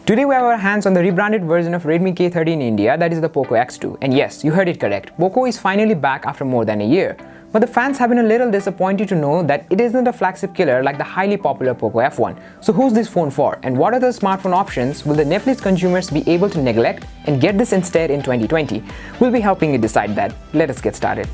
Today we have our hands on the rebranded version of Redmi K30 in India, that is the POCO X2. And yes, you heard it correct, POCO is finally back after more than a year. But the fans have been a little disappointed to know that it isn't a flagship killer like the highly popular POCO F1. So who's this phone for, and what other smartphone options will the Nepalese consumers be able to neglect and get this instead in 2020? We'll be helping you decide that. Let us get started.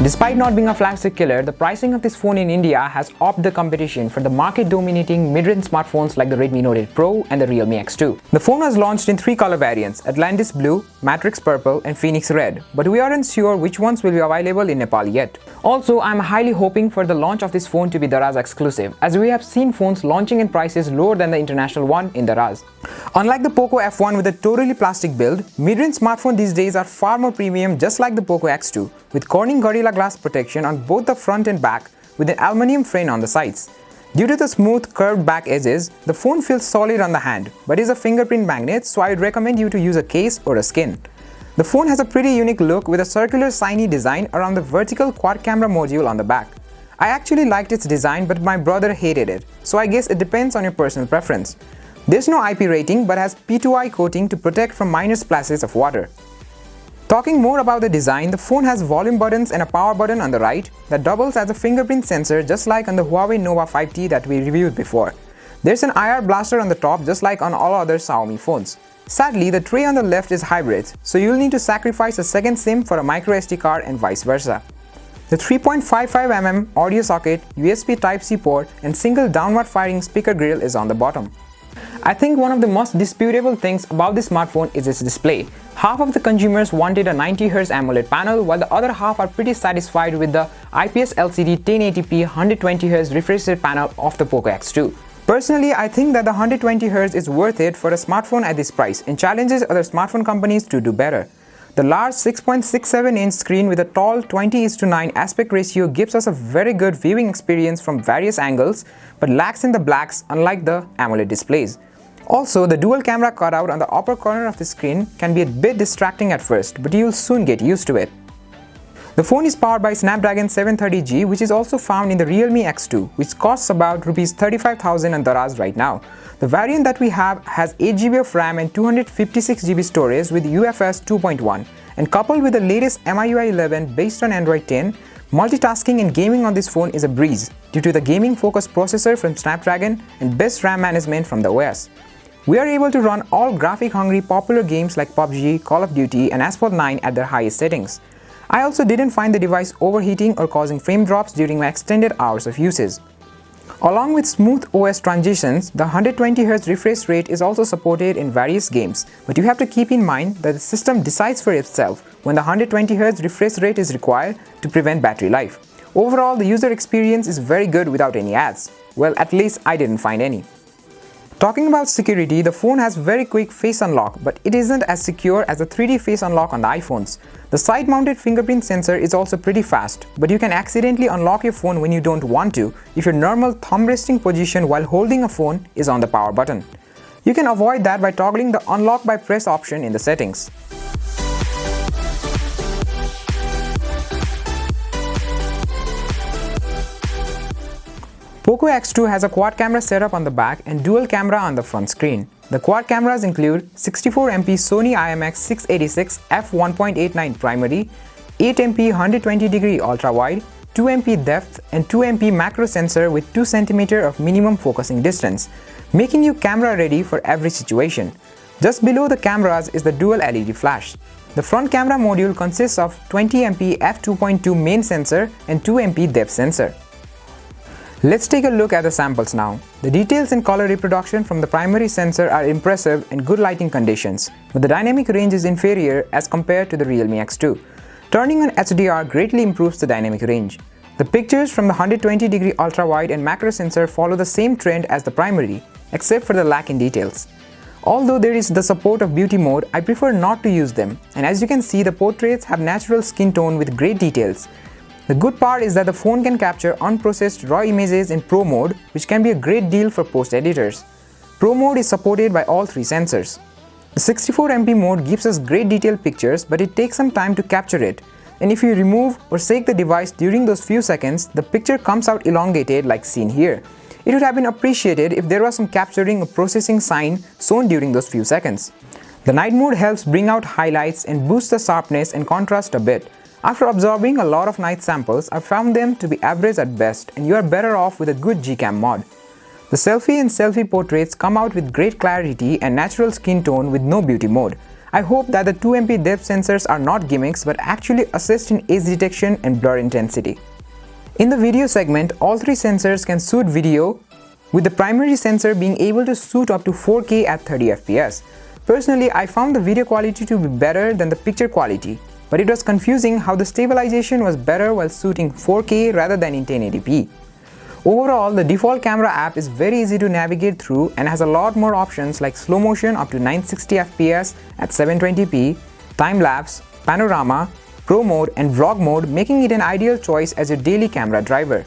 Despite not being a flagship killer, the pricing of this phone in India has upped the competition for the market-dominating mid-range smartphones like the Redmi Note 8 Pro and the Realme X2. The phone was launched in three color variants: Atlantis Blue, Matrix Purple and Phoenix Red, but we aren't sure which ones will be available in Nepal yet. Also, I'm highly hoping for the launch of this phone to be Daraz exclusive, as we have seen phones launching in prices lower than the international one in Daraz. Unlike the POCO F1 with a totally plastic build, mid-range smartphones these days are far more premium, just like the POCO X2, with Corning Gorilla Glass protection on both the front and back with an aluminium frame on the sides. Due to the smooth curved back edges, the phone feels solid on the hand, but is a fingerprint magnet, so I would recommend you to use a case or a skin. The phone has a pretty unique look with a circular shiny design around the vertical quad camera module on the back. I actually liked its design, but my brother hated it, so I guess it depends on your personal preference. There's no IP rating but has P2I coating to protect from minor splashes of water. Talking more about the design, the phone has volume buttons and a power button on the right that doubles as a fingerprint sensor, just like on the Huawei Nova 5T that we reviewed before. There's an IR blaster on the top, just like on all other Xiaomi phones. Sadly, the tray on the left is hybrid, so you'll need to sacrifice a second SIM for a microSD card and vice versa. The 3.55mm audio socket, USB Type-C port and single downward firing speaker grill is on the bottom. I think one of the most disputable things about this smartphone is its display. Half of the consumers wanted a 90Hz AMOLED panel, while the other half are pretty satisfied with the IPS LCD 1080p 120Hz refresh rate panel of the POCO X2. Personally, I think that the 120Hz is worth it for a smartphone at this price and challenges other smartphone companies to do better. The large 6.67-inch screen with a tall 20:9 aspect ratio gives us a very good viewing experience from various angles, but lacks in the blacks unlike the AMOLED displays. Also, the dual camera cutout on the upper corner of the screen can be a bit distracting at first, but you'll soon get used to it. The phone is powered by Snapdragon 730G, which is also found in the Realme X2, which costs about Rs 35,000 on Daraz right now. The variant that we have has 8GB of RAM and 256GB storage with UFS 2.1, and coupled with the latest MIUI 11 based on Android 10, multitasking and gaming on this phone is a breeze due to the gaming-focused processor from Snapdragon and best RAM management from the OS. We are able to run all graphic-hungry popular games like PUBG, Call of Duty and Asphalt 9 at their highest settings. I also didn't find the device overheating or causing frame drops during my extended hours of usage. Along with smooth OS transitions, the 120Hz refresh rate is also supported in various games, but you have to keep in mind that the system decides for itself when the 120Hz refresh rate is required to prevent battery life. Overall, the user experience is very good without any ads. Well, at least I didn't find any. Talking about security, the phone has very quick face unlock, but it isn't as secure as the 3D face unlock on the iPhones. The side-mounted fingerprint sensor is also pretty fast, but you can accidentally unlock your phone when you don't want to if your normal thumb resting position while holding a phone is on the power button. You can avoid that by toggling the unlock by press option in the settings. POCO X2 has a quad camera setup on the back and dual camera on the front screen. The quad cameras include 64MP Sony IMX686 f1.89 primary, 8MP 120° ultra-wide, 2MP depth and 2MP macro sensor with 2cm of minimum focusing distance, making you camera ready for every situation. Just below the cameras is the dual LED flash. The front camera module consists of 20MP f2.2 main sensor and 2MP depth sensor. Let's take a look at the samples now. The details and color reproduction from the primary sensor are impressive in good lighting conditions, but the dynamic range is inferior as compared to the Realme X2. Turning on HDR greatly improves the dynamic range. The pictures from the 120° ultra-wide and macro sensor follow the same trend as the primary, except for the lack in details. Although there is the support of beauty mode, I prefer not to use them, and as you can see, the portraits have natural skin tone with great details. The good part is that the phone can capture unprocessed RAW images in Pro mode, which can be a great deal for post editors. Pro mode is supported by all three sensors. The 64MP mode gives us great detailed pictures, but it takes some time to capture it. And if you remove or shake the device during those few seconds, the picture comes out elongated like seen here. it would have been appreciated if there was some capturing a processing sign shown during those few seconds. The night mode helps bring out highlights and boost the sharpness and contrast a bit. After absorbing a lot of night samples, I found them to be average at best, and you are better off with a good Gcam mod. The selfie and selfie portraits come out with great clarity and natural skin tone with no beauty mode. I hope that the 2MP depth sensors are not gimmicks but actually assist in edge detection and blur intensity. In the video segment, all three sensors can shoot video, with the primary sensor being able to shoot up to 4K at 30 fps. Personally, I found the video quality to be better than the picture quality, but it was confusing how the stabilization was better while shooting 4K rather than in 1080p. Overall, the default camera app is very easy to navigate through and has a lot more options like slow motion up to 960 fps at 720p, time-lapse, panorama, pro mode and vlog mode, making it an ideal choice as your daily camera driver.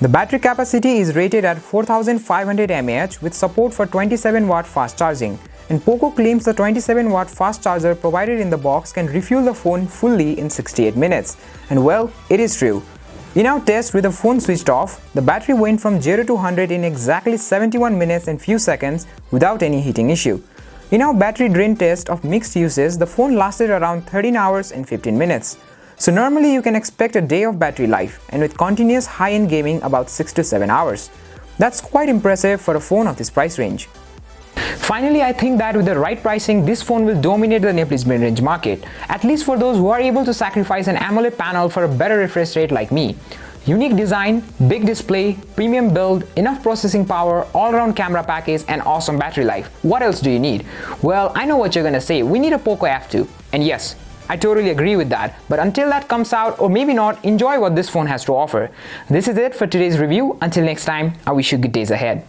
The battery capacity is rated at 4500 mAh with support for 27W fast charging, and POCO claims the 27W fast charger provided in the box can refuel the phone fully in 68 minutes. And well, it is true. In our test with the phone switched off, the battery went from 0 to 100 in exactly 71 minutes and few seconds without any heating issue. In our battery drain test of mixed uses, the phone lasted around 13 hours and 15 minutes. So normally you can expect a day of battery life, and with continuous high-end gaming about 6 to 7 hours. That's quite impressive for a phone of this price range. Finally, I think that with the right pricing, this phone will dominate the Nepalese mid-range market, at least for those who are able to sacrifice an AMOLED panel for a better refresh rate like me. Unique design, big display, premium build, enough processing power, all-round camera package and awesome battery life. What else do you need? Well, I know what you're gonna say, we need a POCO F2. And yes, I totally agree with that, but until that comes out, or maybe not, enjoy what this phone has to offer. This is it for today's review. Until next time, I wish you good days ahead.